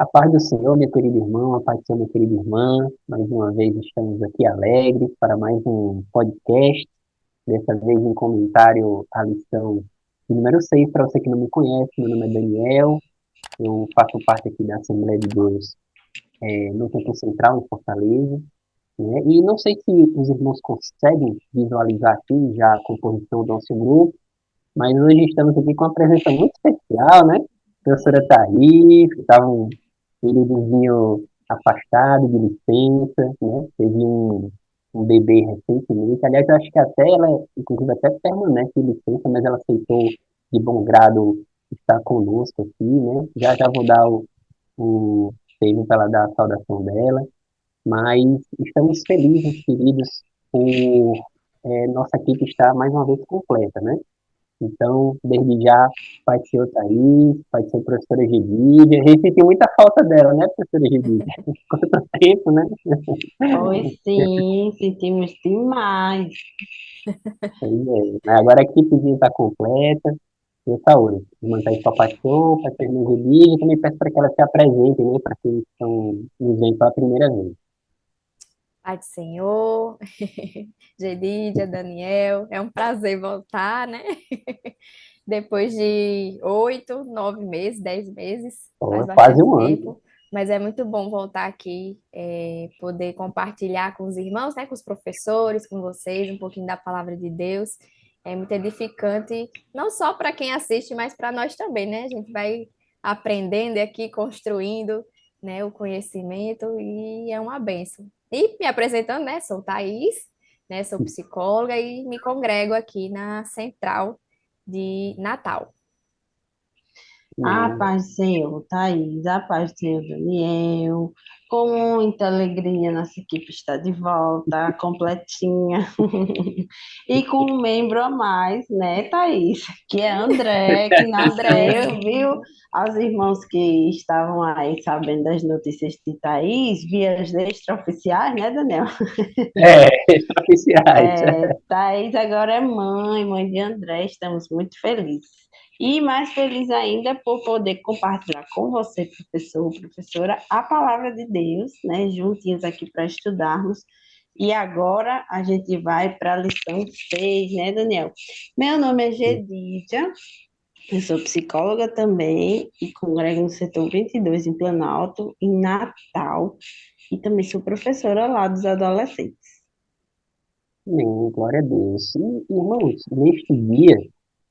A paz do Senhor, meu querido irmão, a paz do Senhor, minha querida irmã. Mais uma vez estamos aqui alegres para mais um podcast. Dessa vez um comentário à lição de número 6. Para você que não me conhece, meu nome é Daniel. Eu faço parte aqui da Assembleia de Deus no Campo Central, em Fortaleza. Né? E não sei se os irmãos conseguem visualizar aqui já a composição do nosso grupo, mas hoje estamos aqui com uma presença muito especial, né? A professora Thaís, que estava um períodozinho afastado, de licença, né? Teve um bebê recentemente. Aliás, eu acho que até ela, inclusive, até permanece de licença, mas ela aceitou de bom grado estar conosco aqui, né? Já já vou dar o termo para ela dar a saudação dela, mas estamos felizes, queridos, por nossa equipe estar mais uma vez completa, né? Então, desde já, Pai do Senhor Thaís, Pai do Senhor Professora Gedídia. A gente sentiu muita falta dela, né, Professora Gedídia? Quanto tempo, né? Oi, sim, sentimos demais. Pois é. Mas agora a equipezinha está completa. E saúde. Manter só pastor, Pastor Gedídia. Também peço para que ela se apresente, né, para quem estão nos vendo pela primeira vez. Pai do Senhor, Gedídia, Daniel, é um prazer voltar, né? Depois de 8, 9 meses, 10 meses, Então, faz é quase bastante um ano. tempo, mas é muito bom voltar aqui, poder compartilhar com os irmãos, né? Com os professores, com vocês, um pouquinho da palavra de Deus. É muito edificante, não só para quem assiste, mas para nós também, né? A gente vai aprendendo aqui, construindo, né, o conhecimento e é uma bênção. E me apresentando, né? Sou Thaís, né? Sou psicóloga e me congrego aqui na Central de Natal. Né? A paz do Senhor, Thaís, a paz do Senhor, Daniel. Com muita alegria, nossa equipe está de volta, completinha. E com um membro a mais, né, Thaís? Que é André, que na André, viu? Aos irmãos que estavam aí sabendo das notícias de Thaís, via as extraoficiais, né, Daniel? É, oficiais. Thaís agora é mãe, mãe de André, estamos muito felizes. E mais feliz ainda por poder compartilhar com você, professor, professora, a palavra de Deus, né, juntinhos aqui para estudarmos. E agora a gente vai para a lição 6, né, Daniel? Meu nome é Gedídia, eu sou psicóloga também e congrego no setor 22 em Planalto, em Natal, e também sou professora lá dos adolescentes. Amém, glória a Deus. E, irmãos, neste dia,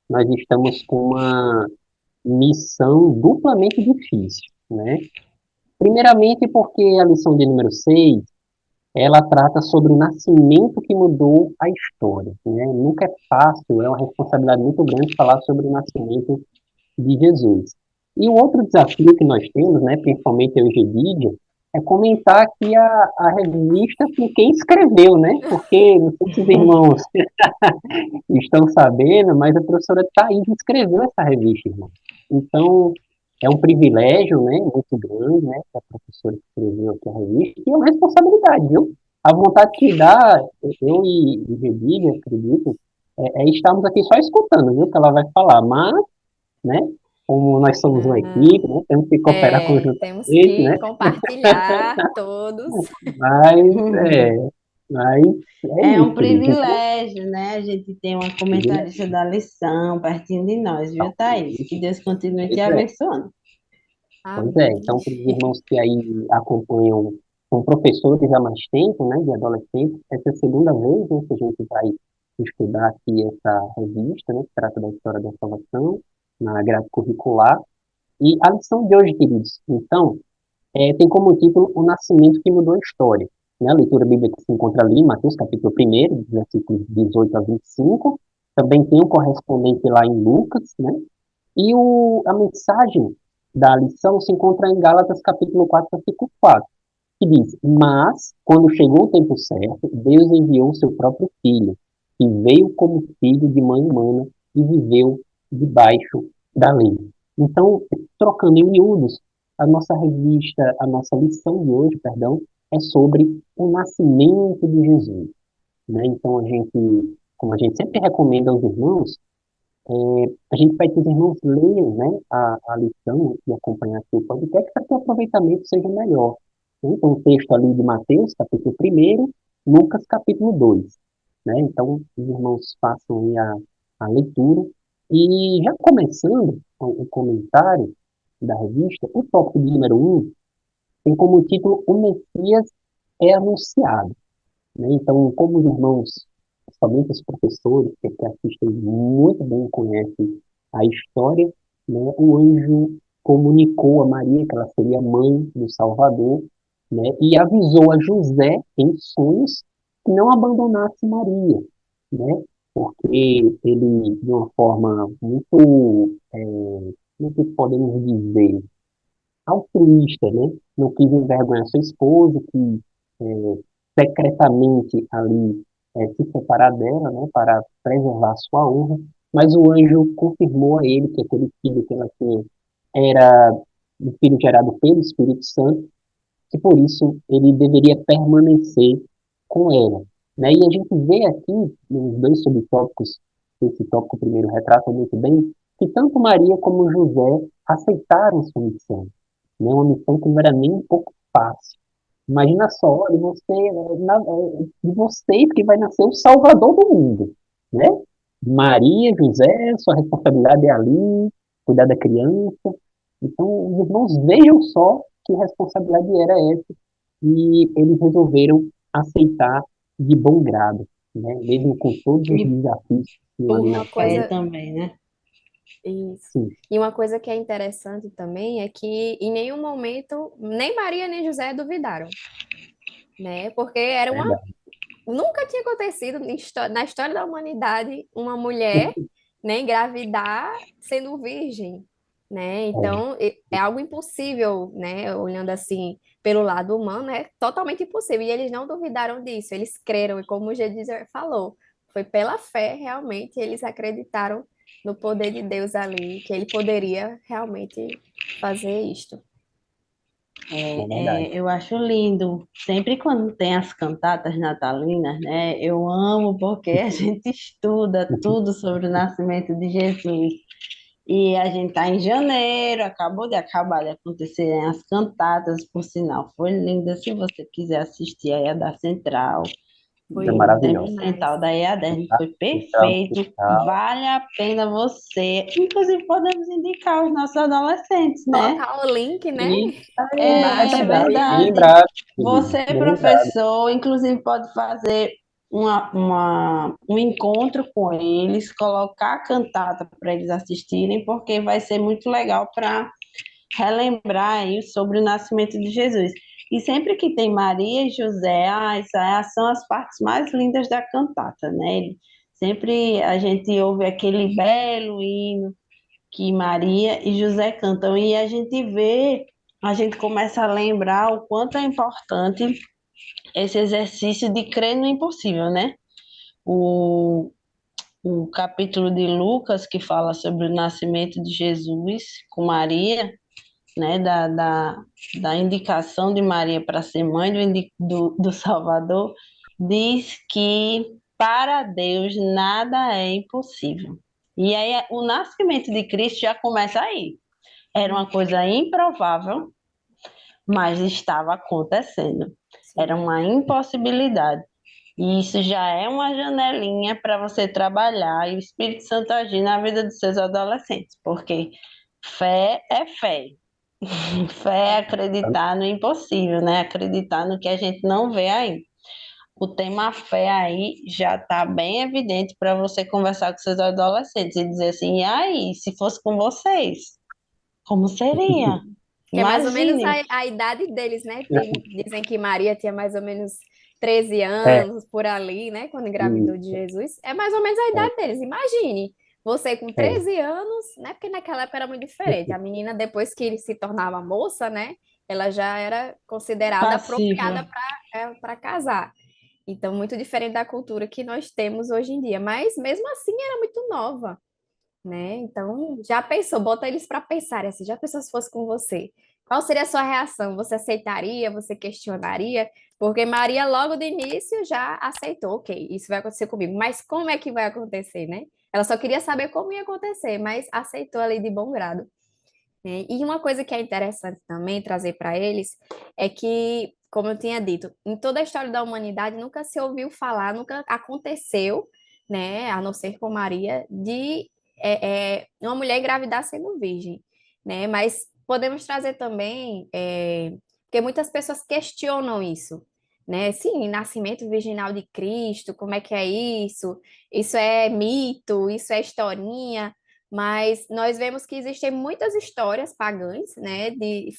nós estamos com uma missão duplamente difícil, né? Primeiramente porque a lição de número 6 ela trata sobre o nascimento que mudou a história, né? Nunca é fácil, é uma responsabilidade muito grande falar sobre o nascimento de Jesus. E o outro desafio que nós temos, né, principalmente eu e Gedídia, é comentar aqui a revista com quem escreveu, né? Porque, não sei se os irmãos estão sabendo, mas a professora Thaís escreveu essa revista, irmão. Então, é um privilégio, né, muito grande, né, que a professora escreveu aqui a revista, e é uma responsabilidade, viu? A vontade que dá, eu e Gedília, acredito, estarmos aqui só escutando, viu, que ela vai falar, mas, né, como nós somos uma equipe, Não. né, temos que cooperar Temos conjuntamente, que né, compartilhar todos. mas, mas é É um isso, querido. Então, privilégio, né? A gente tem uma comentarista da lição pertinho de nós, viu, Thaís? Que Deus continue te pois é. abençoando. Pois é, Amém. então, para os irmãos que aí acompanham, são professores há mais tempo, né, de adolescentes, essa é a segunda vez, né, que a gente vai estudar aqui essa revista, né, que trata da história da salvação, na grade curricular. E a lição de hoje, queridos, então, tem como título O Nascimento que Mudou a História. Né, a leitura bíblica que se encontra ali em Mateus, capítulo 1, versículos 18 a 25. Também tem um correspondente lá em Lucas, né, e a mensagem da lição se encontra em Gálatas capítulo 4, versículo 4, que diz: Mas, quando chegou o tempo certo, Deus enviou o seu próprio filho, que veio como filho de mãe humana e viveu debaixo da lei. Então, trocando em miúdos, a nossa revista, a nossa lição de hoje, perdão, é sobre o nascimento de Jesus. Né? Então, como a gente sempre recomenda aos irmãos, A gente pede que os irmãos leiam, né, a lição e acompanhar aqui o podcast para que o aproveitamento seja melhor. Então, o texto ali de Mateus, capítulo 1, Lucas, capítulo 2, né? Então, os irmãos façam aí a leitura. E já começando o comentário da revista, o tópico de número 1 tem como título O Messias é Anunciado, né? Então, como os irmãos, somente os professores que assistem muito bem conhecem a história, né? O anjo comunicou a Maria que ela seria mãe do Salvador, né? E avisou a José em sonhos que não abandonasse Maria, né? Porque ele, de uma forma muito, como é que podemos dizer, altruísta, né? Não quis envergonhar sua esposa, que secretamente ali se separar dela, né? Para preservar sua honra, mas o anjo confirmou a ele que aquele filho que ela tinha era um filho gerado pelo Espírito Santo, que por isso ele deveria permanecer com ela. Né? E a gente vê aqui, nos dois subtópicos, esse tópico primeiro retrata muito bem, que tanto Maria como José aceitaram sua missão. Né? Uma missão que não era nem um pouco fácil. Imagina só, de vocês que vai nascer o Salvador do mundo. Né? Maria, José, sua responsabilidade é ali, cuidar da criança. Então, os irmãos vejam só que responsabilidade era essa e eles resolveram aceitar de bom grado, né? Mesmo com todos os E desafios que tinham por ali na Uma fé frente. coisa, também, né? isso. Sim, E uma coisa que é interessante também é que em nenhum momento nem Maria nem José duvidaram, né? Porque era uma verdade. nunca tinha acontecido na história da humanidade uma mulher, né, engravidar sendo virgem, né? É, Então, é algo impossível, né? Olhando assim pelo lado humano, é totalmente impossível. E eles não duvidaram disso, eles creram. E como o Gedizer falou, foi pela fé, realmente, eles acreditaram no poder de Deus ali, que ele poderia realmente fazer isto. é verdade. Eu acho lindo. Sempre quando tem as cantatas natalinas, né? Eu amo porque a gente estuda tudo sobre o nascimento de Jesus. E a gente está em janeiro, acabou de acabar de acontecer as cantatas, por sinal, foi linda. Se você quiser assistir aí a da Central, É Foi do maravilhoso. demais. Instrumental da EADERN, Tá? foi Central, perfeito. central. Vale a pena você. Inclusive, podemos indicar os nossos adolescentes, né? Colocar o link, né? E é Embaixo É no verdade, bem vídeo. verdade. lembrado, querido, Você, bem lembrado. professor, inclusive pode fazer um encontro com eles, colocar a cantata para eles assistirem, porque vai ser muito legal para relembrar aí sobre o nascimento de Jesus. E sempre que tem Maria e José, essas são as partes mais lindas da cantata, né? Sempre a gente ouve aquele belo hino que Maria e José cantam, e a gente começa a lembrar o quanto é importante esse exercício de crer no impossível, né? O, o capítulo de Lucas, que fala sobre o nascimento de Jesus com Maria, né? Da indicação de Maria para ser mãe do Salvador, diz que para Deus nada é impossível. E aí o nascimento de Cristo já começa aí. Era uma coisa improvável, mas estava acontecendo. Era Sim. uma impossibilidade. E isso já é uma janelinha para você trabalhar e o Espírito Santo agir na vida dos seus adolescentes, porque fé é fé. Fé é acreditar no impossível, né? Acreditar no que a gente não vê aí. O tema fé aí já está bem evidente para você conversar com seus adolescentes e dizer assim: e aí, se fosse com vocês, como seria? Que é mais ou menos Imagine. a idade deles, né? Dizem que Maria tinha mais ou menos 13 É, anos por ali, né? Quando engravidou de isso, Jesus. É mais ou menos a é, idade deles. Imagine você com é. 13 anos, né? Porque naquela época era muito diferente. A menina, depois que se tornava moça, né? Ela já era considerada Passível. apropriada para casar. Então, muito diferente da cultura que nós temos hoje em dia. Mas mesmo assim, era muito nova, né? Então, já pensou, bota eles para pensar assim, já pensou se fosse com você? Qual seria a sua reação? Você aceitaria? Você questionaria? Porque Maria logo de início já aceitou, ok, isso vai acontecer comigo, mas como é que vai acontecer, né? Ela só queria saber como ia acontecer, mas aceitou ali de bom grado, né? E uma coisa que é interessante também trazer para eles é que, como eu tinha dito, em toda a história da humanidade nunca se ouviu falar, nunca aconteceu, né, a não ser com Maria, de uma mulher engravidar sendo virgem, né? Mas podemos trazer também, porque muitas pessoas questionam isso. Né? Sim, nascimento virginal de Cristo, como é que é isso? Isso é mito, isso é historinha, mas nós vemos que existem muitas histórias pagãs, né,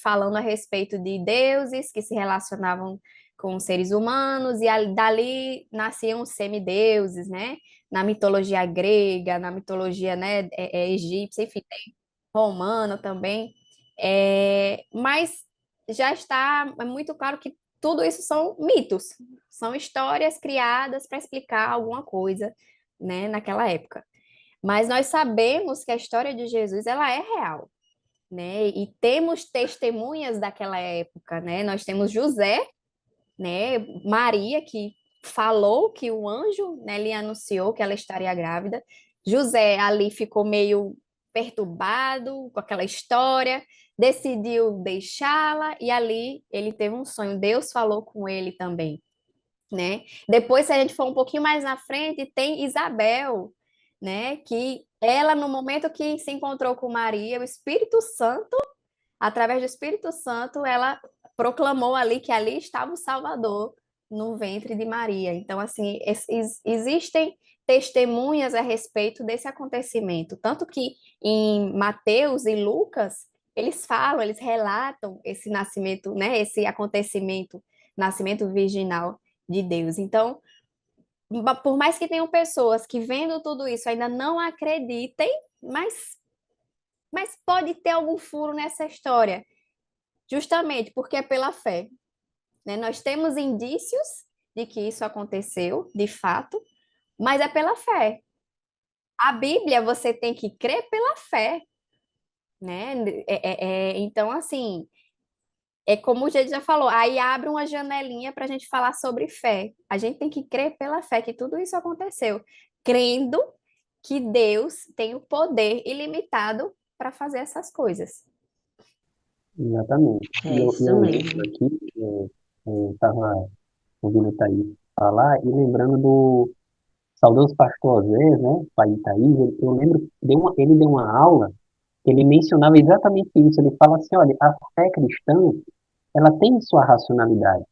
falando a respeito de deuses que se relacionavam com seres humanos, e dali nasciam os semideuses, né, na mitologia grega, na mitologia, né, egípcia, enfim, romana também. Mas já está muito claro que tudo isso são mitos, são histórias criadas para explicar alguma coisa, né, naquela época. Mas nós sabemos que a história de Jesus ela é real, né? E temos testemunhas daquela época, né? Nós temos José, né? Maria que falou que o anjo, né, lhe anunciou que ela estaria grávida. José ali ficou meio perturbado com aquela história, decidiu deixá-la e ali ele teve um sonho. Deus falou com ele também, né? Depois, se a gente for um pouquinho mais na frente, tem Isabel, né? Que ela, no momento que se encontrou com Maria, o Espírito Santo, através do Espírito Santo, ela proclamou ali que ali estava o Salvador no ventre de Maria. Então, assim, existem testemunhas a respeito desse acontecimento, tanto que em Mateus e Lucas eles falam, eles relatam esse nascimento, né? Esse acontecimento, nascimento virginal de Deus. Então, por mais que tenham pessoas que vendo tudo isso ainda não acreditem, mas pode ter algum furo nessa história, justamente porque é pela fé, né? Nós temos indícios de que isso aconteceu, de fato, mas é pela fé. A Bíblia você tem que crer pela fé, né? Então, assim, é como o gente já falou, aí abre uma janelinha para a gente falar sobre fé. A gente tem que crer pela fé que tudo isso aconteceu, crendo que Deus tem o poder ilimitado para fazer essas coisas. Exatamente. É Eu isso lembro mesmo. aqui, estava ouvindo a Thaís falar e lembrando do saudoso pastor Zé, né, pai de Thaís, eu lembro que ele deu uma aula que ele mencionava exatamente isso. Ele fala assim, olha, a fé cristã, ela tem sua racionalidade.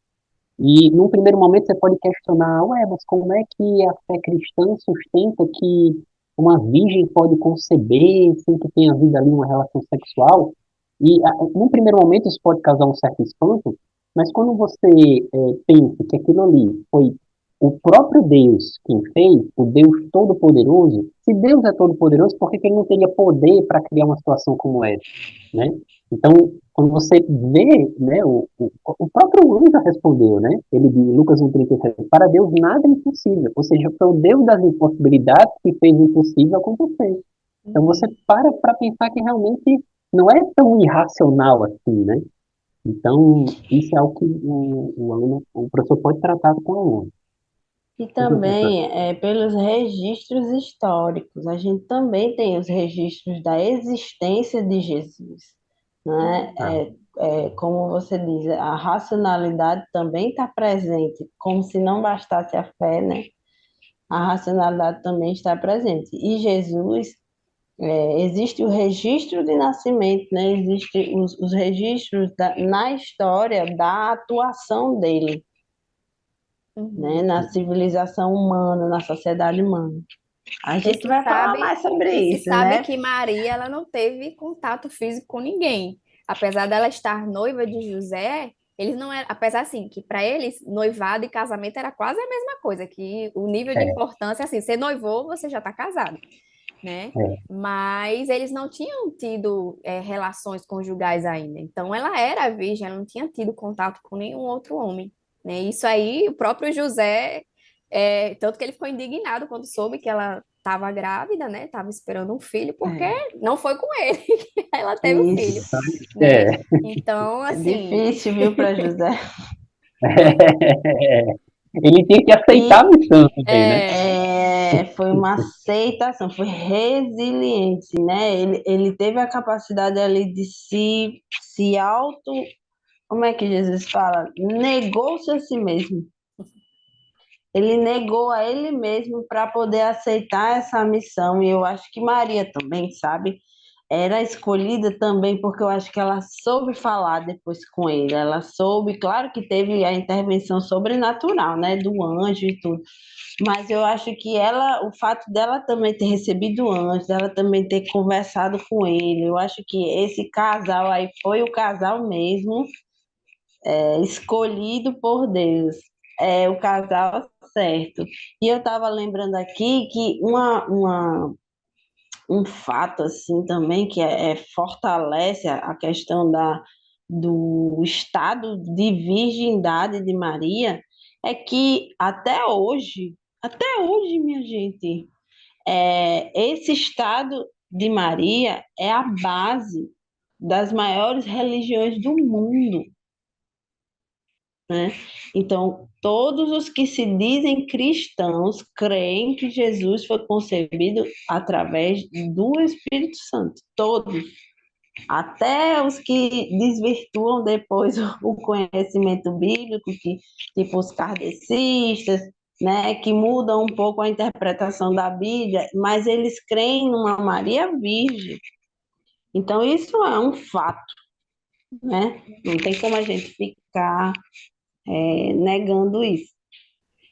E num primeiro momento você pode questionar, ué, mas como é que a fé cristã sustenta que uma virgem pode conceber sem que tenha havido ali uma relação sexual? E num primeiro momento isso pode causar um certo espanto, mas quando você pensa que aquilo ali foi o próprio Deus quem fez, o Deus Todo-Poderoso, se Deus é Todo-Poderoso, por que que ele não teria poder para criar uma situação como essa, né? Então, quando você vê, né, o próprio anjo respondeu, né? Ele diz, em Lucas 1,37, para Deus nada é impossível. Ou seja, foi o Deus das impossibilidades que fez o impossível acontecer. Então você para pensar que realmente não é tão irracional assim, né? Então, isso é algo que o professor pode tratar com o aluno. E Sim, professor. também, pelos registros históricos, a gente também tem os registros da existência de Jesus, né? Ah, Como você diz, a racionalidade também está presente, como se não bastasse a fé, né? A racionalidade também está presente. E Jesus, existe o registro de nascimento, né? Existem os registros na história da atuação dele, né? Uhum. Na civilização humana, na sociedade humana. A E gente se vai falar sabe, mais sobre e se isso, sabe né? que Maria ela não teve contato físico com ninguém. Apesar dela estar noiva de José, eles não eram, apesar assim, que para eles noivado e casamento era quase a mesma coisa, que o nível de é, importância assim, você noivou, você já está casado, né? é, Mas eles não tinham tido relações conjugais ainda. Então ela era virgem, ela não tinha tido contato com nenhum outro homem, né? Isso aí, o próprio José, tanto que ele ficou indignado quando soube que ela estava grávida, né? Estava esperando um filho, porque É, não foi com ele que ela teve o filho, isso. exatamente. né? Então, É assim, difícil, viu, para José? Ele tinha que aceitar a e missão também, né? é, foi uma aceitação, foi resiliente, né? Ele teve a capacidade ali de se auto, como é que Jesus fala? Negou-se a si mesmo. Ele negou a ele mesmo para poder aceitar essa missão. E eu acho que Maria também, sabe? Era escolhida também porque eu acho que ela soube falar depois com ele. Ela soube, claro que teve a intervenção sobrenatural, né, do anjo e tudo. Mas eu acho que ela, o fato dela também ter recebido o anjo, dela também ter conversado com ele, eu acho que esse casal aí foi o casal mesmo, escolhido por Deus, é o casal certo. E eu estava lembrando aqui que um fato assim também que fortalece a questão do estado de virgindade de Maria é que até hoje, minha gente, esse estado de Maria é a base das maiores religiões do mundo, né? Então, todos os que se dizem cristãos creem que Jesus foi concebido através do Espírito Santo. Todos. Até os que desvirtuam depois o conhecimento bíblico, tipo os kardecistas, né, que mudam um pouco a interpretação da Bíblia, mas eles creem numa Maria Virgem. Então, isso é um fato, né? Não tem como a gente ficar negando isso.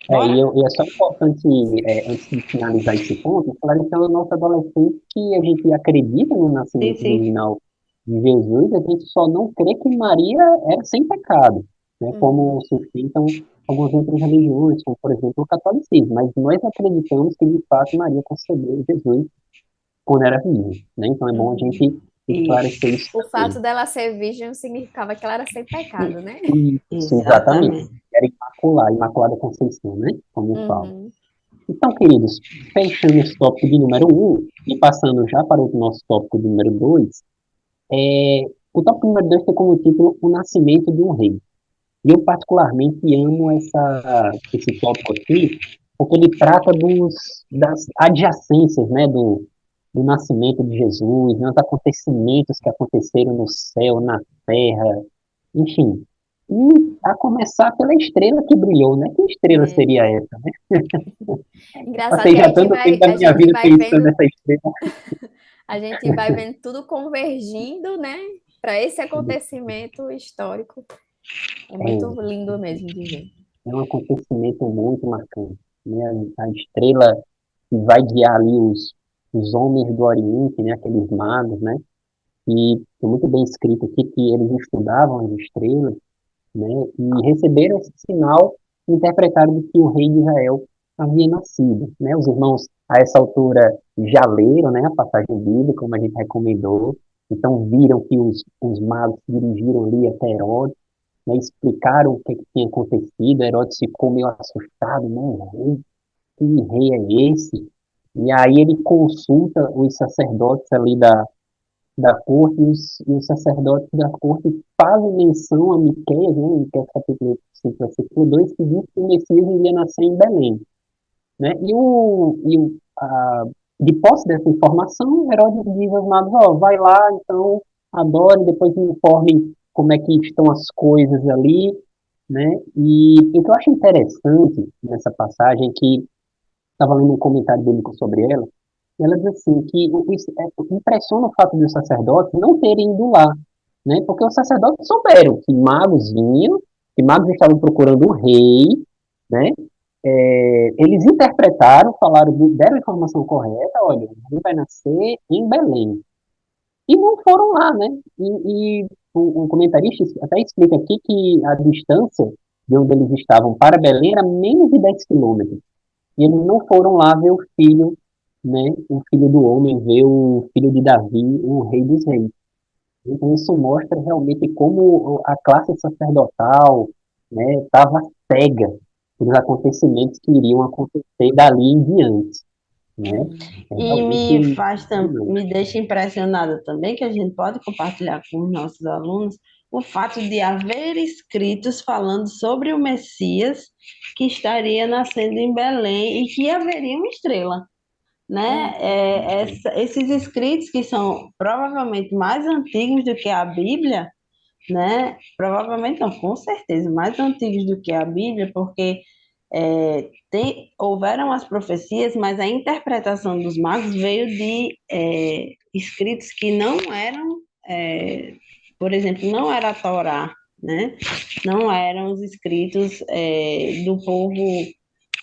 Bora? E é só importante, antes de finalizar esse ponto, esclarecer ao nosso adolescente que a gente acredita no Sim, nascimento sim. virginal de Jesus, a gente só não crê que Maria era sem pecado, né, como Uhum. sustentam algumas outras religiões, como, por exemplo, o catolicismo. Mas nós acreditamos que, de fato, Maria concebeu Jesus quando era virgem, né? Então é bom a Uhum. gente esclarecer Isso, isso O fato também. dela ser virgem significava que ela era sem pecado, né? Isso, exatamente. exatamente. Era imaculada, Imaculada Conceição, né? Como eu falo. Uhum. Então, queridos, fechando esse tópico de número um e passando já para o nosso tópico de número 2, o tópico número 2 tem como título O Nascimento de um Rei. E eu particularmente amo esse tópico aqui, porque ele trata das adjacências, né, do nascimento de Jesus, né, os acontecimentos que aconteceram no céu, na terra, enfim. E a começar pela estrela que brilhou, né? Que estrela É. seria essa, né? Engraçado Passei que já tanto tempo da a minha gente vida vai pensando vendo, nessa estrela. a gente vai vendo tudo convergindo, né, para esse acontecimento histórico. É muito É, lindo mesmo de ver. é um acontecimento muito marcante, né? A estrela que vai guiar ali os homens do Oriente, né? Aqueles magos, né? E é muito bem escrito aqui que eles estudavam as estrelas, né? E receberam esse sinal e interpretaram que o rei de Israel havia nascido, né? Os irmãos, a essa altura, já leram, né? A passagem bíblica, como a gente recomendou. Então, viram que os magos se dirigiram ali até Herodes, né, explicaram o que tinha acontecido. Herodes ficou meio assustado, né? Rei, que rei é esse? E aí ele consulta os sacerdotes ali da corte, e os sacerdotes da corte fazem menção a Miqueias, né? Miqueias capítulo 5, versículo 2, que diz que o Messias iria nascer em Belém, né? De posse dessa informação, Herodes diz aos magos, ó, vai lá, então, adore, depois me informem como é que estão as coisas ali, né? E o que eu acho interessante nessa passagem, que estava lendo um comentário bíblico sobre ela, e ela diz assim, que impressiona o fato dos sacerdotes não terem ido lá, né? Porque os sacerdotes souberam que magos vinham, que magos estavam procurando o rei, né? Eles interpretaram, falaram, deram a informação correta, olha, o rei vai nascer em Belém. E não foram lá, né? E um comentarista até explica aqui que a distância de onde eles estavam para Belém era menos de 10 quilômetros. E eles não foram lá ver o filho, né? O filho do homem, ver o filho de Davi, o rei dos reis. Então isso mostra realmente como a classe sacerdotal, né, estava cega pelos acontecimentos que iriam acontecer dali em diante, né? É E realmente impressionante. me deixa impressionada também, que a gente pode compartilhar com os nossos alunos, o fato de haver escritos falando sobre o Messias que estaria nascendo em Belém e que haveria uma estrela, né? Esses escritos que são provavelmente mais antigos do que a Bíblia, né? Provavelmente não, com certeza, mais antigos do que a Bíblia, porque houveram as profecias, mas a interpretação dos magos veio de escritos que não eram, por exemplo, não era a Torá, né? Não eram os escritos do povo,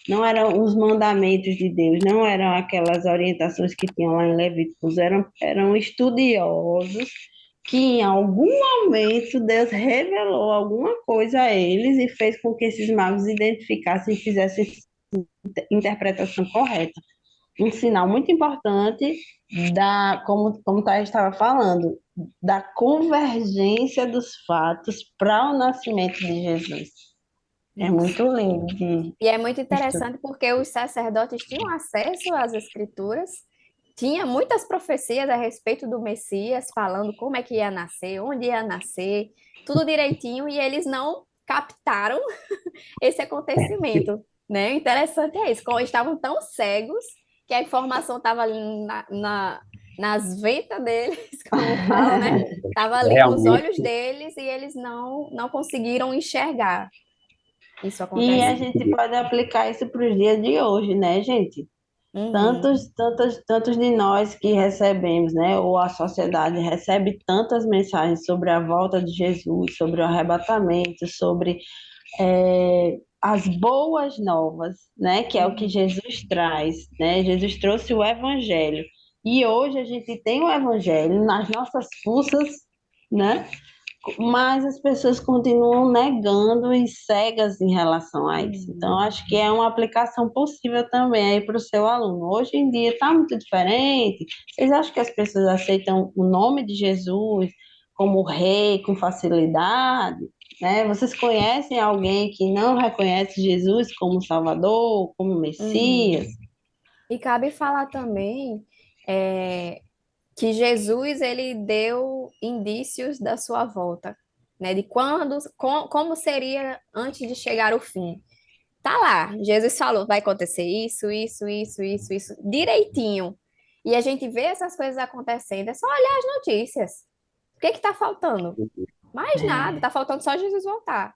não eram os mandamentos de Deus, não eram aquelas orientações que tinham lá em Levíticos, eram estudiosos que em algum momento Deus revelou alguma coisa a eles e fez com que esses magos identificassem e fizessem interpretação correta. Um sinal muito importante como Thaís estava falando, da convergência dos fatos para o nascimento de Jesus. É Isso. muito lindo de E é muito estudar. interessante porque os sacerdotes tinham acesso às escrituras, tinha muitas profecias a respeito do Messias, falando como é que ia nascer, onde ia nascer, tudo direitinho, e eles não captaram esse acontecimento, né? Interessante é isso, como estavam tão cegos que a informação estava ali nas ventas deles, como falam, né? Estava ali nos olhos Realmente, deles e eles não conseguiram enxergar isso E a acontecendo. gente pode aplicar isso para os dias de hoje, né, gente? Uhum, Tantos de nós que recebemos, né? Ou a sociedade recebe tantas mensagens sobre a volta de Jesus, sobre o arrebatamento, sobre as boas novas, né? Que é o que uhum, Jesus traz, né? Jesus trouxe o Evangelho. E hoje a gente tem o Evangelho nas nossas fuças, né? Mas as pessoas continuam negando e cegas em relação a isso. Então, uhum. acho que é uma aplicação possível também aí para o seu aluno. Hoje em dia está muito diferente. Vocês acham que as pessoas aceitam o nome de Jesus como rei com facilidade? Né? Vocês conhecem alguém que não reconhece Jesus como Salvador, como Messias? Uhum. E cabe falar também é, que Jesus ele deu indícios da sua volta, né? De quando, como seria antes de chegar o fim. Tá lá, Jesus falou, vai acontecer isso, direitinho. E a gente vê essas coisas acontecendo, é só olhar as notícias. O que que tá faltando? Mais nada, É, tá faltando só Jesus voltar,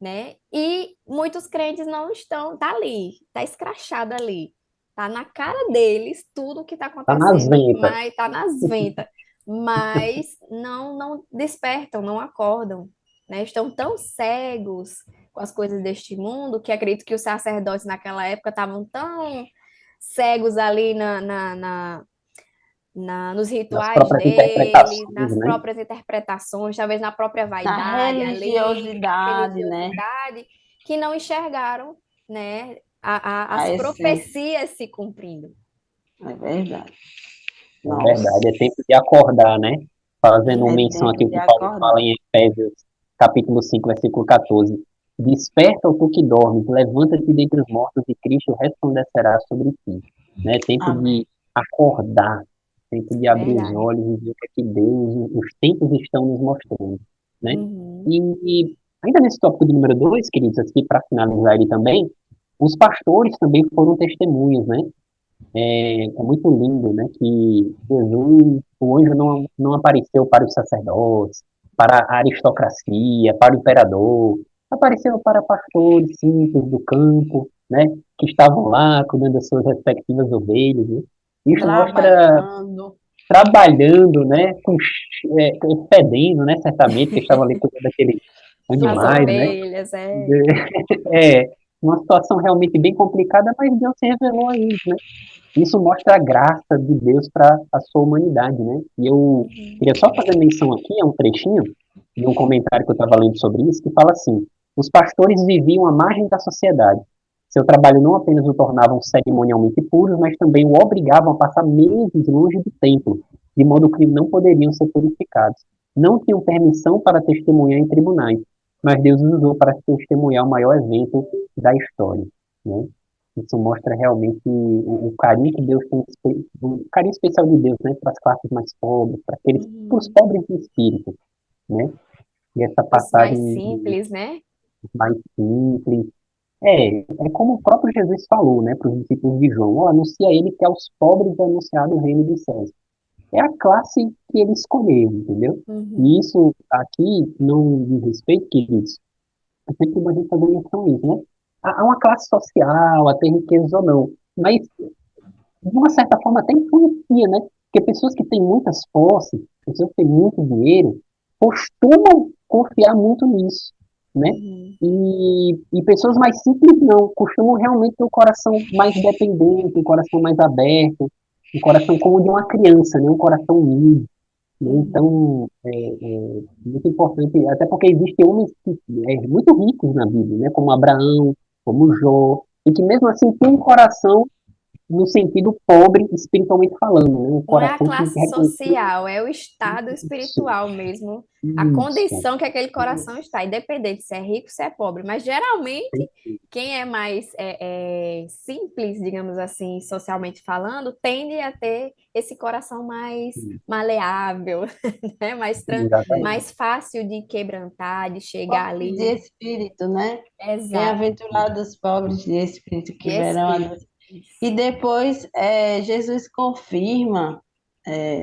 né? E muitos crentes não estão, tá ali, tá escrachado ali, tá na cara deles tudo o que tá tá nas acontecendo, ventas. mas tá nas ventas, mas não despertam, não acordam, né? Estão tão cegos com as coisas deste mundo que acredito que os sacerdotes naquela época estavam tão cegos ali nos Nas rituais próprias dele, interpretações, nas né? próprias interpretações, talvez na própria na vaidade ali, na religiosidade, né? religiosidade, que não enxergaram, né, A as essência. profecias se cumprindo. É verdade. É Nossa, verdade, é tempo de acordar, né? Fazendo é menção tempo aqui o de que Paulo fala acordar. em Efésios, capítulo 5 versículo 14. Desperta, ó tu que dormes, levanta-te dentre os mortos e Cristo resplandecerá sobre ti. Né? Tempo Amém. de acordar, tempo de abrir os Verdade. olhos e ver o que é que Deus, os tempos estão nos mostrando, né? Uhum, E ainda nesse tópico de número 2, queridos, aqui para finalizar ele também, os pastores também foram testemunhas, né? É muito lindo, né, que Jesus, o anjo não apareceu para os sacerdotes, para a aristocracia, para o imperador, apareceu para pastores simples do campo, né, que estavam lá cuidando das suas respectivas ovelhas, né? Isso mostra Trabalhando. trabalhando, né, fedendo, né, certamente, que estavam ali cuidando daqueles as animais, né, ovelhas, é uma situação realmente bem complicada, mas Deus se revelou a eles, né? Isso mostra a graça de Deus para a sua humanidade, né? E eu queria só fazer menção aqui, é um trechinho de um comentário que eu estava lendo sobre isso, que fala assim: os pastores viviam à margem da sociedade. Seu trabalho não apenas o tornavam cerimonialmente puros, mas também o obrigavam a passar meses longe do templo, de modo que não poderiam ser purificados. Não tinham permissão para testemunhar em tribunais, mas Deus os usou para testemunhar o maior evento da história, né? Isso mostra realmente o carinho que Deus tem, o carinho especial de Deus, né, para as classes mais pobres, para aqueles, para os uhum. pobres de espírito, né? E essa Os mais passagem simples, né? mais simples, é como o próprio Jesus falou, né, para os discípulos de João, ó, anuncia a ele que aos pobres é anunciado o reino dos céus. É a classe que ele escolheu, entendeu? Uhum. E isso aqui não diz respeito, queridos, é sempre bom a gente fazer menção a isso, né? Há uma classe social, a ter riquezas ou não, mas de uma certa forma até influencia, né? Porque pessoas que têm muitas posses, pessoas que têm muito dinheiro, costumam confiar muito nisso, né? Uhum. E pessoas mais simples não, costumam realmente ter um coração mais dependente, um coração mais aberto, um coração como o de uma criança, né? Um coração humilde, né? Uhum. Então, muito importante, até porque existem homens muito ricos na Bíblia, né? Como Abraão, como Jó, e que mesmo assim têm um coração no sentido pobre, espiritualmente falando, né? Um Não é a coração que classe reconhece social, é o estado isso, espiritual mesmo, a isso, condição que aquele coração está, independente se é rico, se é pobre. Mas geralmente, quem é mais simples, digamos assim, socialmente falando, tende a ter esse coração mais maleável, né? exatamente, Mais fácil de quebrantar, de chegar Pobres de ali. espírito, né? Exato, Bem-aventurados os pobres de espírito que de verão a espírito. Deus. E depois Jesus confirma,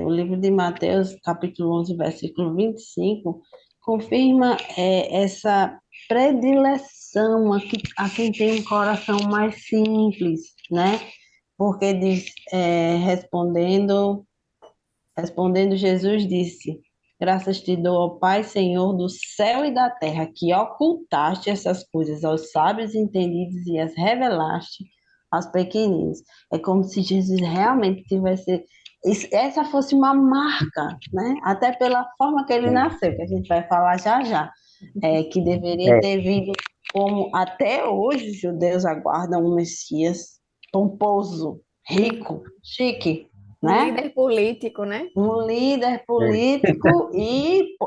o livro de Mateus, capítulo 11 versículo 25 confirma essa predileção a quem tem um coração mais simples, né? Porque diz, respondendo, Jesus disse: Graças te dou, ó Pai, Senhor do céu e da terra, que ocultaste essas coisas aos sábios entendidos e as revelaste aos pequeninos. É como se Jesus realmente tivesse. Essa fosse uma marca, né? Até pela forma que ele nasceu, que a gente vai falar já já, que deveria é, ter vindo como até hoje os judeus aguardam um Messias pomposo, rico, chique, Um né? líder político, né? Um líder é, político e,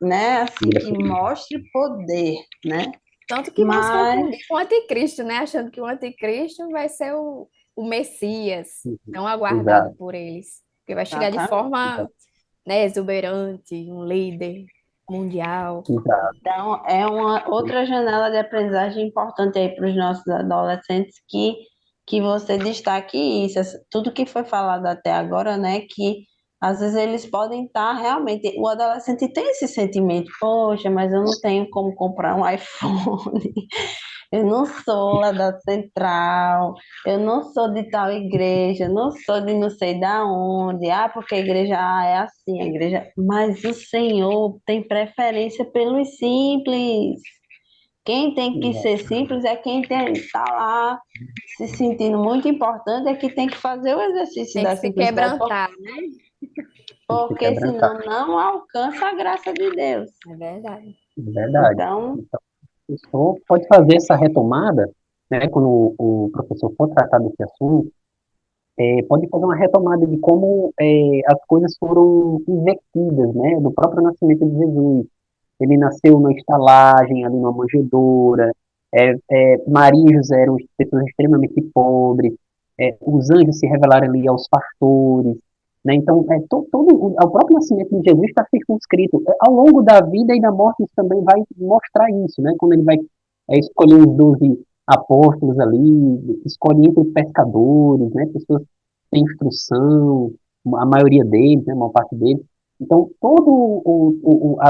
né, assim, que mostre poder, né? Tanto que vão se Mas, confundir com o anticristo, né? Achando que o anticristo vai ser o Messias, tão aguardado exato, por eles. Porque vai chegar de exatamente. forma, né, exuberante, um líder mundial. exato, Então, é uma outra janela de aprendizagem importante aí para os nossos adolescentes que você destaque isso, tudo que foi falado até agora, né? Que às vezes eles podem estar realmente. O adolescente tem esse sentimento, poxa, mas eu não tenho como comprar um iPhone. Eu não sou lá da central, eu não sou de tal igreja, eu não sou de não sei da onde. Ah, porque a igreja é assim, a igreja. Mas o Senhor tem preferência pelos simples. Quem tem que exato, ser simples é quem está lá se sentindo muito importante, é que tem que fazer o exercício Tem que da se simplicidade, quebrantar. tem que se porque quebrantar, senão não alcança a graça de Deus. É verdade. é verdade. Então, Então, o professor pode fazer essa retomada, né, quando o professor for tratar desse assunto, pode fazer uma retomada de como as coisas foram invertidas, né, do próprio nascimento de Jesus. Ele nasceu numa estalagem, ali numa manjedoura. Maria e José eram pessoas extremamente pobres. Os anjos se revelaram ali aos pastores. Né? Então, o próprio nascimento de Jesus está circunscrito. Ao longo da vida e da morte, isso também vai mostrar isso. Né? Quando ele vai escolher os 12 apóstolos ali, escolhe entre pescadores, né? Pessoas sem instrução, a maioria deles, né? A maior parte deles. Então, toda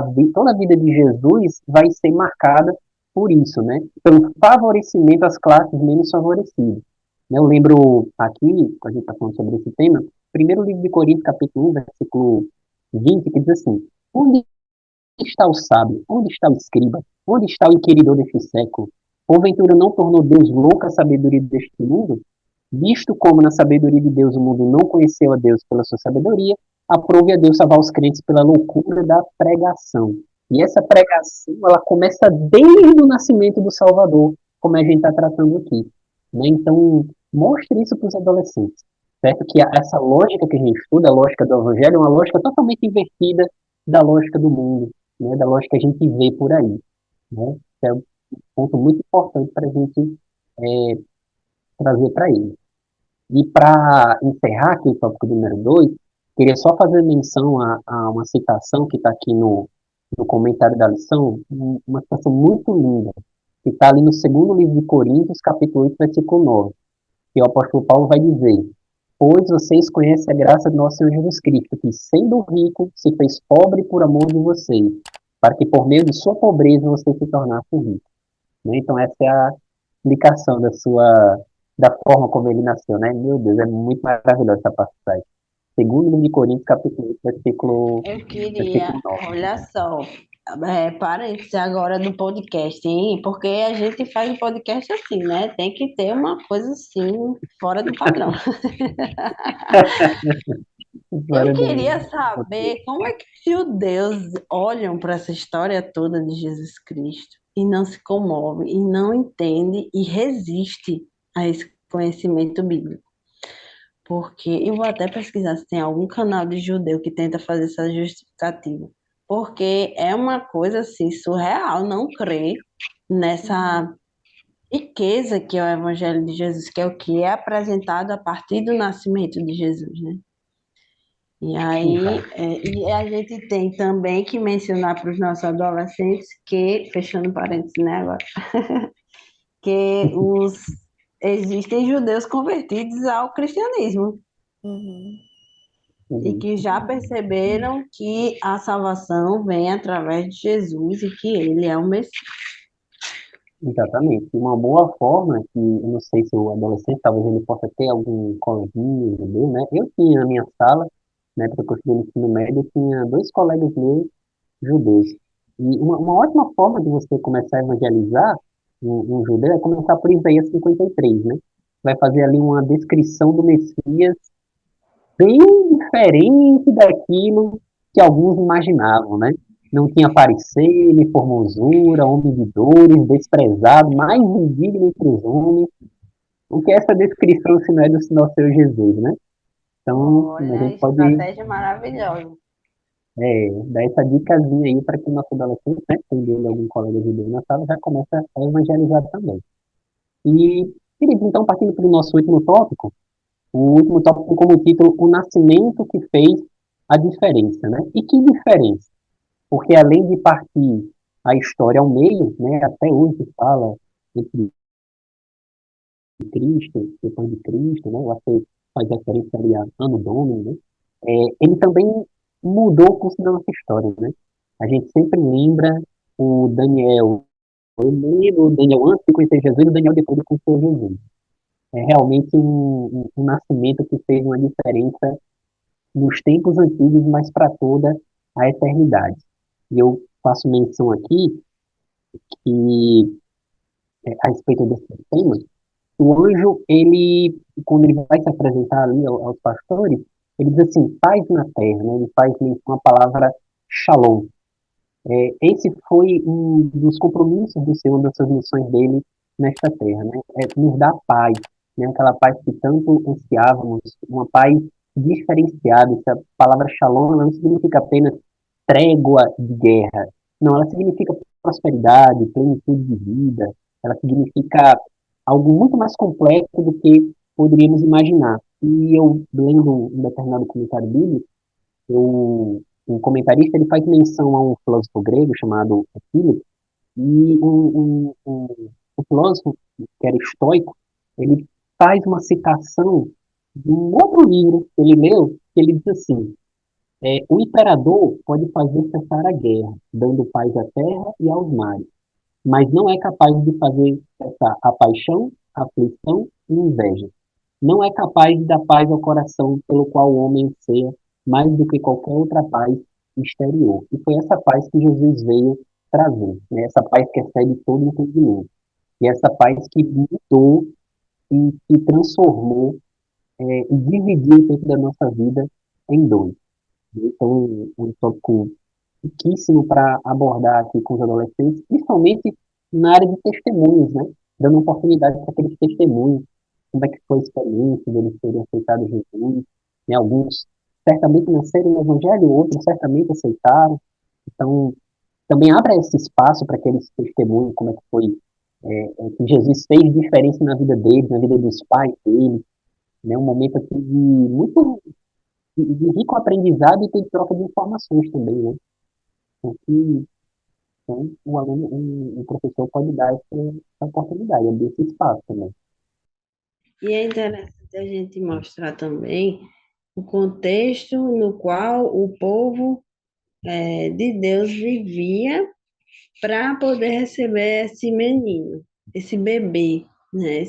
a vida de Jesus vai ser marcada por isso, né? Pelo favorecimento às classes menos favorecidas. Né? Eu lembro aqui, quando a gente está falando sobre esse tema, primeiro livro de Coríntios, capítulo 1, versículo 20, que diz assim: Onde está o sábio? Onde está o escriba? Onde está o inquiridor deste século? Porventura não tornou Deus louca a sabedoria deste mundo? Visto como na sabedoria de Deus o mundo não conheceu a Deus pela sua sabedoria, aprove a Deus salvar os crentes pela loucura da pregação. E essa pregação, ela começa desde o nascimento do Salvador, como a gente está tratando aqui. Né? Então, mostre isso para os adolescentes. Certo? Que essa lógica que a gente estuda, a lógica do Evangelho, é uma lógica totalmente invertida da lógica do mundo, né? Da lógica que a gente vê por aí. Né? É um ponto muito importante para a gente trazer para ele. E para encerrar aqui o tópico número 2, queria só fazer menção a uma citação que está aqui no comentário da lição, uma situação muito linda, que está ali no segundo livro de Coríntios, capítulo 8, versículo 9, que o apóstolo Paulo vai dizer: Pois vocês conhecem a graça do nosso Senhor Jesus Cristo, que, sendo rico, se fez pobre por amor de vocês, para que por meio de sua pobreza vocês se tornassem ricos. Né? Então, essa é a explicação da forma como ele nasceu, né? Meu Deus, é muito maravilhosa essa passagem. Segundo livro de Coríntios, capítulo 8, Eu queria, versículo 9. olha só, parênteses agora do podcast, hein? Porque a gente faz o podcast assim, né? Tem que ter uma coisa assim, fora do padrão. Eu Fora queria do saber como é que os judeus olham para essa história toda de Jesus Cristo e não se comovem, e não entendem e resistem a esse conhecimento bíblico. Porque eu vou até pesquisar se tem algum canal de judeu que tenta fazer essa justificativa. Porque é uma coisa assim surreal não crer Uhum. nessa riqueza que é o Evangelho de Jesus, que é o que é apresentado a partir do nascimento de Jesus, né? E aí, Exato. e a gente tem também que mencionar para os nossos adolescentes que, fechando parênteses, né, agora, que existem judeus convertidos ao cristianismo Uhum. e Uhum. que já perceberam que a salvação vem através de Jesus e que ele é o Messias. Exatamente. Uma boa forma, que eu não sei se o adolescente, talvez ele possa ter algum coleguinha judeu, né? Eu tinha na minha sala, na época que eu estudei no ensino médio, eu tinha dois colegas meus judeus. E uma ótima forma de você começar a evangelizar um judeu é começar por Isaías 53, né? Vai fazer ali uma descrição do Messias bem diferente daquilo que alguns imaginavam, né? Não tinha parecer, nem formosura, homem de dores, desprezado, mais indigno entre os homens. O que é essa descrição se não é do nosso Senhor Jesus, né? Então, a Olha, gente pode estratégia maravilhosa. dar essa dicasinha aí para que o nosso adolescente, né, tendo ele algum colega de Deus na sala, já começa a evangelizar também. E, queridos, então, partindo para o nosso último tópico, o último tópico tem como título O Nascimento que Fez a Diferença, né? E que diferença? Porque além de partir a história ao meio, né, até hoje se fala entre Cristo, depois de Cristo, né, eu acho que faz referência ali a Ano Domini, né, ele também mudou com a nossa história, né? A gente sempre lembra o Daniel, eu lembro o Daniel antes de conhecer Jesus e o Daniel depois de conhecer Jesus. É realmente um nascimento que fez uma diferença nos tempos antigos, mas para toda a eternidade. E eu faço menção aqui que, a respeito desse tema, o anjo, quando ele vai se apresentar ali aos pastores, ele diz assim, paz na terra, né? Ele faz menção à palavra shalom. Esse foi um dos compromissos do Senhor, das suas missões dele nesta terra, né? Nos dar paz, né? Aquela paz que tanto ansiávamos, uma paz diferenciada. Essa palavra shalom não significa apenas trégua de guerra. Não, ela significa prosperidade, plenitude de vida. Ela significa algo muito mais complexo do que poderíamos imaginar. E eu, lendo um determinado comentário bíblico, um comentarista ele faz menção a um filósofo grego chamado Epíteto, e um filósofo que era estoico, ele faz uma citação de um outro livro que ele leu, que ele diz assim, o imperador pode fazer cessar a guerra, dando paz à terra e aos mares, mas não é capaz de fazer cessar a paixão, a aflição e a inveja. Não é capaz de dar paz ao coração pelo qual o homem anseia mais do que qualquer outra paz exterior. E foi essa paz que Jesus veio trazer, né? Essa paz que excede todo entendimento. E essa paz que mudou e que transformou e dividiu o tempo da nossa vida em dois. Então, um tópico riquíssimo para abordar aqui com os adolescentes, principalmente na área de testemunhos, né? Dando oportunidade para aqueles testemunhos, como é que foi a experiência deles terem aceitado Jesus, né? Alguns certamente nasceram no Evangelho, outros certamente aceitaram, então também abre esse espaço para que eles testemunhem como é que foi, que Jesus fez diferença na vida deles, na vida dos pais deles, né? Um momento aqui de muito de rico aprendizado e de troca de informações também, né? O que então, o aluno, o professor pode dar essa oportunidade, abrir esse espaço também. E é interessante a gente mostrar também o contexto no qual o povo de Deus vivia para poder receber esse menino, esse bebê, né?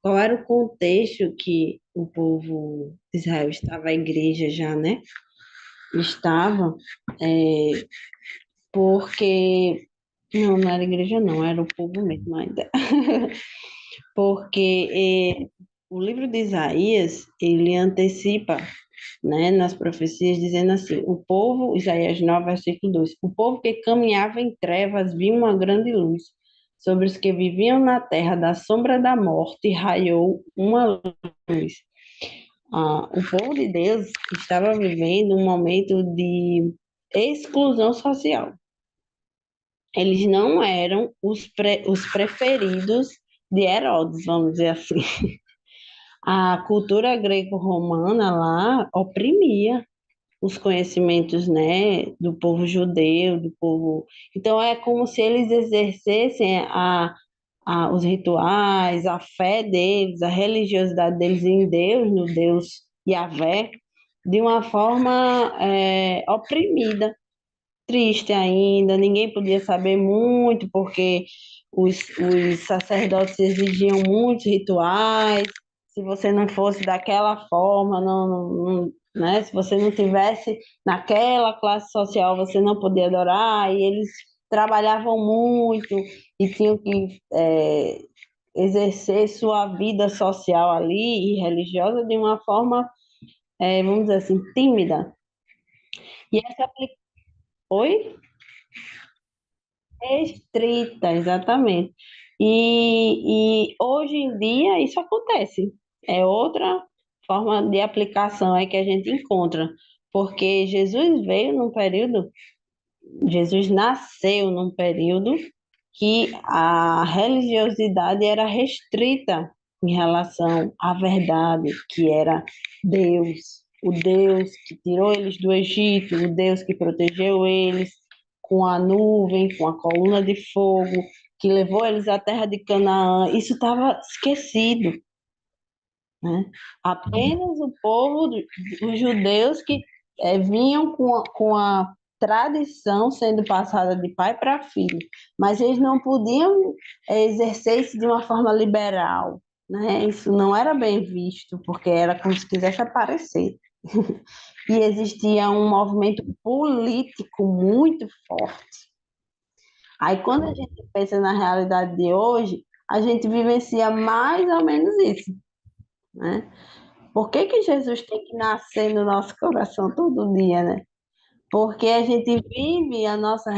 Qual era o contexto que o povo de Israel estava, a igreja já, né? Estava, é, porque não era igreja, não, era o povo mesmo ainda. Porque o livro de Isaías, ele antecipa, né, nas profecias, dizendo assim: o povo, Isaías 9, versículo 2: o povo que caminhava em trevas viu uma grande luz. Sobre os que viviam na terra da sombra da morte, raiou uma luz. O povo de Deus estava vivendo um momento de exclusão social. Eles não eram os preferidos de Herodes, vamos dizer assim. A cultura greco-romana lá oprimia os conhecimentos, né, do povo judeu, do povo. Então é como se eles exercessem os rituais, a fé deles, a religiosidade deles em Deus, no Deus Yahvé, de uma forma oprimida, triste ainda. Ninguém podia saber muito, porque os sacerdotes exigiam muitos rituais. Se você não fosse daquela forma, né? Se você não tivesse naquela classe social, você não podia adorar. E eles trabalhavam muito e tinham que exercer sua vida social ali e religiosa de uma forma, vamos dizer assim, tímida. E essa Oi? Restrita, exatamente. E hoje em dia isso acontece. É outra forma de aplicação é que a gente encontra, porque Jesus nasceu num período que a religiosidade era restrita em relação à verdade, que era Deus, o Deus que tirou eles do Egito, o Deus que protegeu eles com a nuvem, com a coluna de fogo, que levou eles à terra de Canaã. Isso estava esquecido, né? Apenas o povo, os judeus que vinham com a tradição sendo passada de pai para filho, mas eles não podiam exercer isso de uma forma liberal, né? Isso não era bem visto, porque era como se quisesse aparecer. E existia um movimento político muito forte. Aí, quando a gente pensa na realidade de hoje, a gente vivencia mais ou menos isso, né? Por que que Jesus tem que nascer no nosso coração todo dia, né? Porque a gente vive a nossa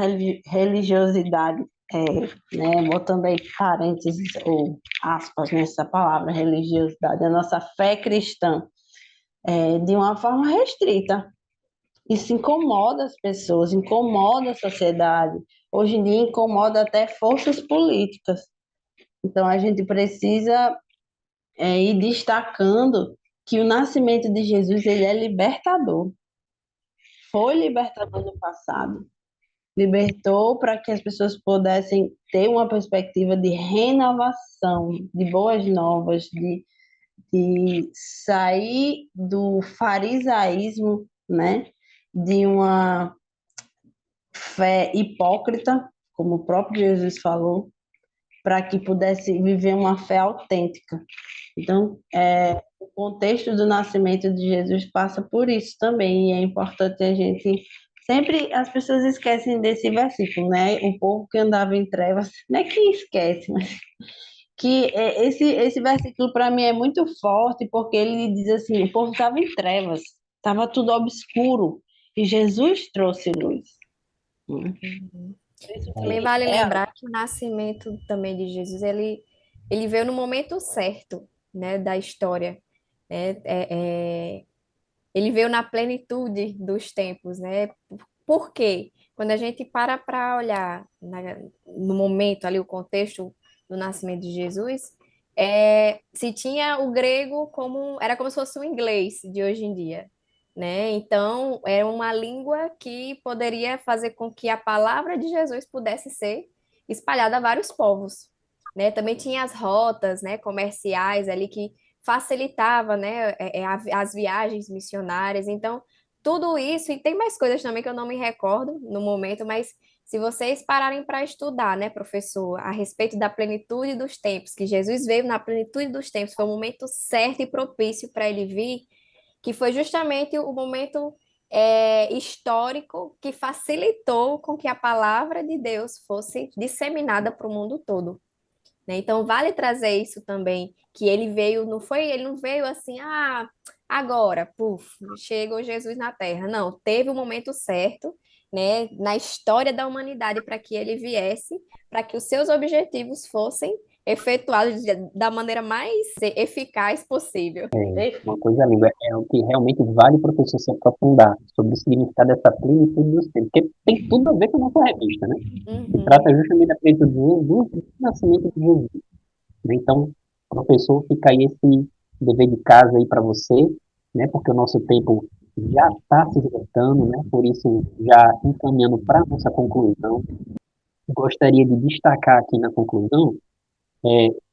religiosidade, né? Botando aí parênteses ou aspas nessa palavra, religiosidade, a nossa fé cristã, de uma forma restrita. Isso incomoda as pessoas, incomoda a sociedade. Hoje em dia incomoda até forças políticas. Então a gente precisa ir destacando que o nascimento de Jesus ele é libertador. Foi libertador no passado. Libertou para que as pessoas pudessem ter uma perspectiva de renovação, de boas novas, de sair do farisaísmo, né? De uma fé hipócrita, como o próprio Jesus falou, para que pudesse viver uma fé autêntica. Então, o contexto do nascimento de Jesus passa por isso também, e é importante a gente. Sempre as pessoas esquecem desse versículo, né? O povo que andava em trevas, não é que esquece, mas esse versículo para mim é muito forte, porque ele diz assim: o povo estava em trevas, estava tudo obscuro, e Jesus trouxe luz. Né? Uhum. Por isso Também que vale lembrar que o nascimento também de Jesus, ele veio no momento certo, né, da história, né? Ele veio na plenitude dos tempos, né? Por quê? Quando a gente para olhar no momento ali, o contexto do nascimento de Jesus, se tinha o grego era como se fosse o inglês de hoje em dia. né? Então, era uma língua que poderia fazer com que a palavra de Jesus pudesse ser espalhada a vários povos, né? Também tinha as rotas, né, comerciais ali que facilitava, né, as viagens missionárias. Então, tudo isso, e tem mais coisas também que eu não me recordo no momento, mas se vocês pararem para estudar, né, professor, a respeito da plenitude dos tempos, que Jesus veio na plenitude dos tempos, foi o momento certo e propício para ele vir, que foi justamente o momento histórico que facilitou com que a palavra de Deus fosse disseminada para o mundo todo, né? Então vale trazer isso também, que ele veio, não foi, ele não veio assim, agora, puf, chegou Jesus na Terra. Não, teve o momento certo, né, na história da humanidade para que ele viesse, para que os seus objetivos fossem efetuados da maneira mais eficaz possível. Uma coisa linda, é o que realmente vale o professor se aprofundar sobre o significado dessa plenitude dos tempos, porque tem tudo a ver com a nossa revista, né? Que Uhum. trata justamente da plenitude de Jesus, do nascimento de Jesus, né? Então, professor, fica aí esse dever de casa aí para você, né? Porque o nosso tempo já está se esgotando, né? Por isso, já encaminhando para a nossa conclusão, gostaria de destacar aqui na conclusão,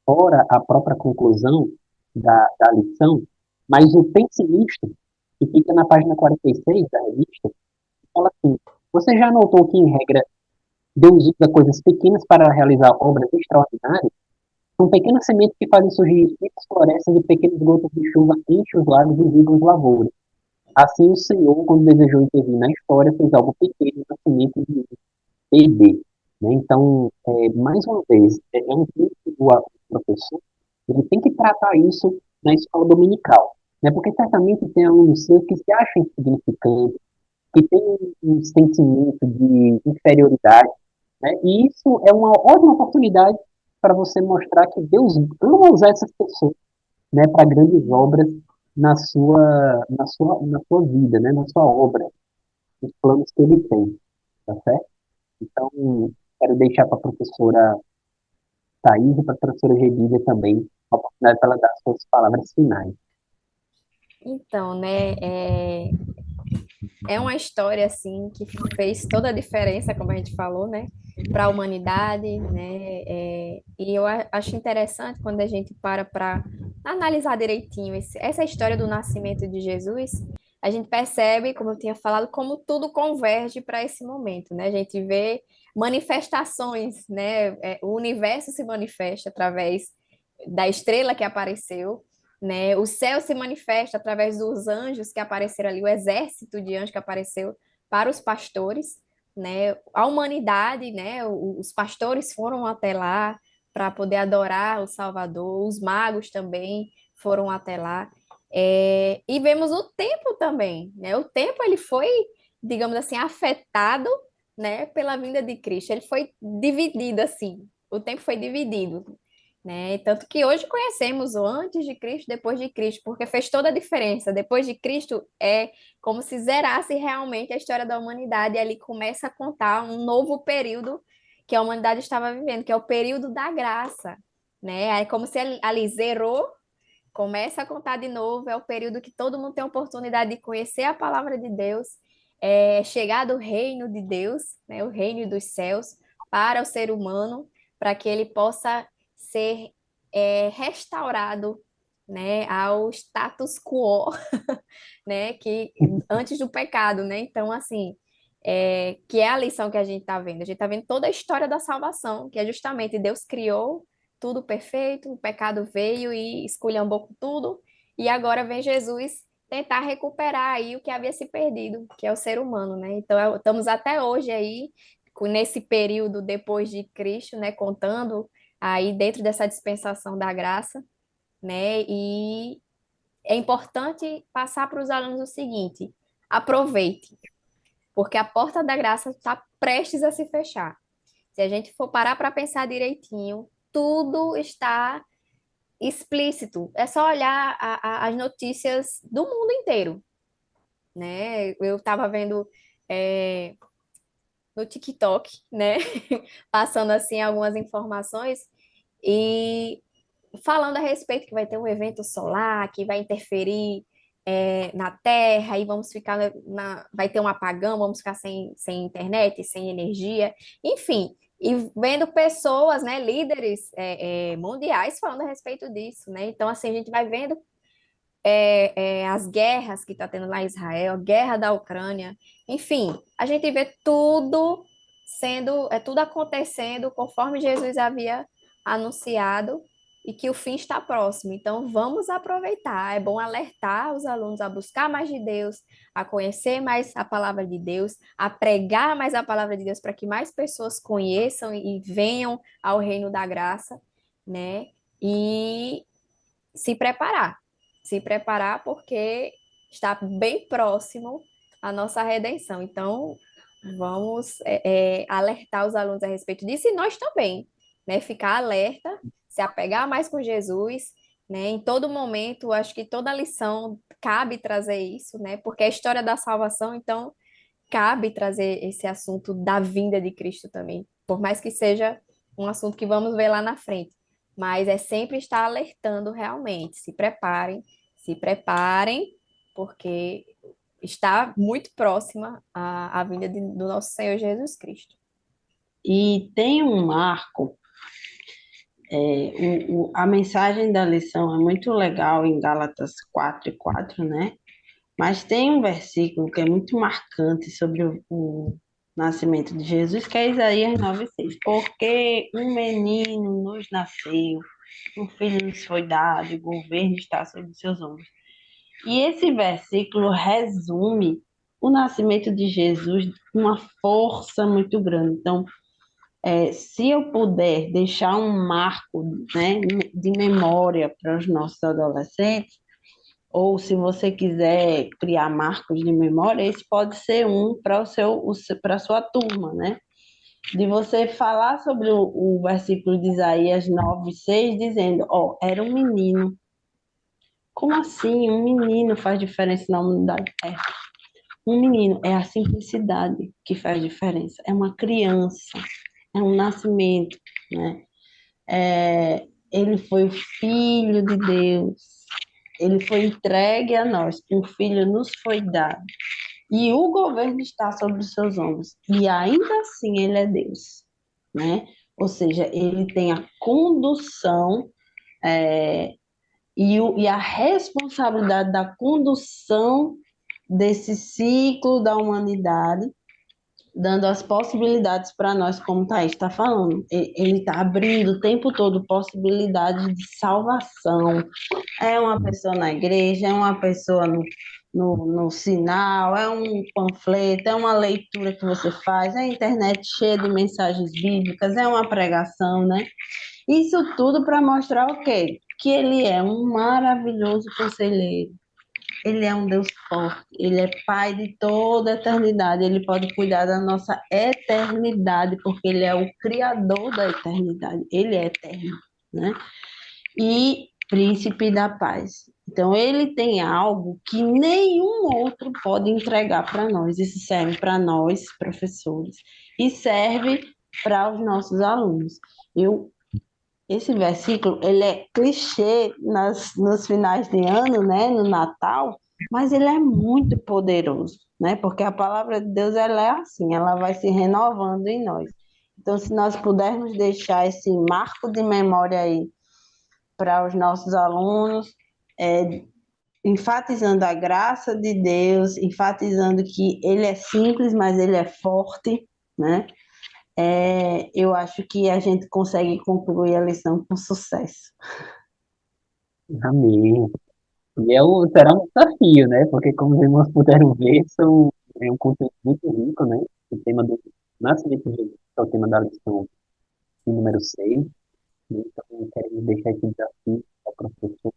fora a própria conclusão da lição, mas o pense nisto, que fica na página 46 da revista, fala assim: você já notou que, em regra, Deus usa coisas pequenas para realizar obras extraordinárias? São pequenas sementes que fazem surgir infinitas florestas e pequenas gotas de chuva enchem os lagos e irrigam as lavouras. Assim, o Senhor, quando desejou intervir na história, fez algo pequeno na semente de ED. Né? Então, mais uma vez, é um texto do professor, ele tem que tratar isso na escola dominical. Né? Porque certamente tem alunos seus que se acham insignificantes, que têm um sentimento de inferioridade, né? E isso é uma ótima oportunidade para você mostrar que Deus ama usar essas pessoas, né, para grandes obras na sua vida, né, na sua obra, nos planos que ele tem, tá certo? Então, quero deixar para a professora Thaís e para a professora Gedília também a oportunidade para ela dar suas palavras finais. Então, né, é uma história assim que fez toda a diferença, como a gente falou, né, para a humanidade, né, e eu acho interessante quando a gente para analisar direitinho essa história do nascimento de Jesus, a gente percebe, como eu tinha falado, como tudo converge para esse momento, né? A gente vê manifestações, né? O universo se manifesta através da estrela que apareceu, né? O céu se manifesta através dos anjos que apareceram ali, o exército de anjos que apareceu para os pastores, né? A humanidade, né? Os pastores foram até lá para poder adorar o Salvador, os magos também foram até lá. E vemos o tempo também, né? O tempo ele foi, digamos assim, afetado, né, pela vinda de Cristo. Ele foi dividido assim. O tempo foi dividido, né? Tanto que hoje conhecemos o antes de Cristo, depois de Cristo, porque fez toda a diferença. Depois de Cristo é como se zerasse realmente a história da humanidade e ali começa a contar um novo período que a humanidade estava vivendo, que é o período da graça, né? É como se ali zerou, começa a contar de novo, é o período que todo mundo tem a oportunidade de conhecer a palavra de Deus, chegar do reino de Deus, né, o reino dos céus, para o ser humano, para que ele possa ser restaurado, né, ao status quo, né, que antes do pecado, né? Então, assim, que é a lição que a gente está vendo. A gente está vendo toda a história da salvação, que é justamente Deus criou tudo perfeito, o pecado veio e esculhambou com tudo, e agora vem Jesus tentar recuperar aí o que havia se perdido, que é o ser humano, né? Então, estamos até hoje aí, nesse período depois de Cristo, né, contando aí dentro dessa dispensação da graça, né? E é importante passar para os alunos o seguinte: aproveite, porque a porta da graça está prestes a se fechar. Se a gente for parar para pensar direitinho, tudo está explícito. É só olhar as notícias do mundo inteiro, né? Eu estava vendo é, no TikTok, né? Passando assim algumas informações e falando a respeito que vai ter um evento solar que vai interferir na terra e vamos ficar vai ter um apagão, vamos ficar sem internet, sem energia, enfim. E vendo pessoas, né, líderes mundiais falando a respeito disso, né? Então, assim, a gente vai vendo as guerras que está tendo lá em Israel, a guerra da Ucrânia, enfim, a gente vê tudo acontecendo conforme Jesus havia anunciado e que o fim está próximo. Então, vamos aproveitar. É bom alertar os alunos a buscar mais de Deus, a conhecer mais a palavra de Deus, a pregar mais a palavra de Deus para que mais pessoas conheçam e venham ao reino da graça, né? E se preparar. Se preparar porque está bem próximo a nossa redenção. Então, vamos alertar os alunos a respeito disso e nós também, né? Ficar alerta, se apegar mais com Jesus, né? Em todo momento, acho que toda lição cabe trazer isso, né? Porque é a história da salvação, então cabe trazer esse assunto da vinda de Cristo também, por mais que seja um assunto que vamos ver lá na frente. Mas é sempre estar alertando realmente. Se preparem, porque está muito próxima a vinda do nosso Senhor Jesus Cristo. E tem um marco, a mensagem da lição é muito legal em Gálatas 4:4, né? Mas tem um versículo que é muito marcante sobre o nascimento de Jesus, que é Isaías 9:6. Porque um menino nos nasceu, um filho nos foi dado, e o governo está sobre os seus ombros. E esse versículo resume o nascimento de Jesus com uma força muito grande. Então, se eu puder deixar um marco, né, de memória para os nossos adolescentes, ou se você quiser criar marcos de memória, esse pode ser um para para a sua turma, né? De você falar sobre o versículo de Isaías 9:6, dizendo, ó, era um menino. Como assim? Um menino faz diferença na humanidade? Um menino é a simplicidade que faz diferença. É uma criança, é um nascimento, né? Ele foi o filho de Deus. Ele foi entregue a nós. Um filho nos foi dado. E o governo está sobre os seus ombros. E ainda assim ele é Deus, né? Ou seja, ele tem a condução e a responsabilidade da condução desse ciclo da humanidade, dando as possibilidades para nós, como Thaís está falando. Ele está abrindo o tempo todo possibilidades de salvação. É uma pessoa na igreja, é uma pessoa no sinal, é um panfleto, é uma leitura que você faz, é a internet cheia de mensagens bíblicas, é uma pregação, né? Isso tudo para mostrar o quê? Que ele é um maravilhoso conselheiro. Ele é um Deus forte, ele é Pai de toda a eternidade, ele pode cuidar da nossa eternidade, porque ele é o Criador da eternidade, ele é eterno, né? E Príncipe da Paz. Então, ele tem algo que nenhum outro pode entregar para nós. Isso serve para nós, professores, e serve para os nossos alunos. Esse versículo, ele é clichê nos finais de ano, né, no Natal, mas ele é muito poderoso, né, porque a palavra de Deus, ela é assim, ela vai se renovando em nós. Então, se nós pudermos deixar esse marco de memória aí para os nossos alunos, enfatizando a graça de Deus, enfatizando que ele é simples, mas ele é forte, né? Eu acho que a gente consegue concluir a lição com sucesso. Amém. Será um desafio, né? Porque, como os irmãos puderam ver, é um conteúdo muito rico, né? O tema do nascimento de Jesus, que é o tema da lição de número 6. Né? Então, queremos deixar esse desafio ao professor.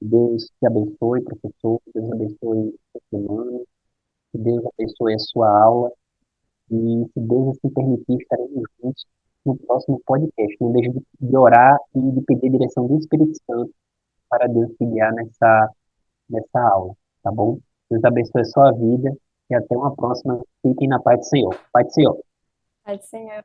Deus te abençoe, professor. Deus abençoe a sua semana. Que Deus abençoe a sua aula. E, se Deus assim permitir, estaremos juntos no próximo podcast. Não deixe de orar e de pedir a direção do Espírito Santo para Deus te guiar nessa aula, tá bom? Deus abençoe a sua vida e até uma próxima. Fiquem na paz do Senhor. Paz do Senhor. Pai do Senhor.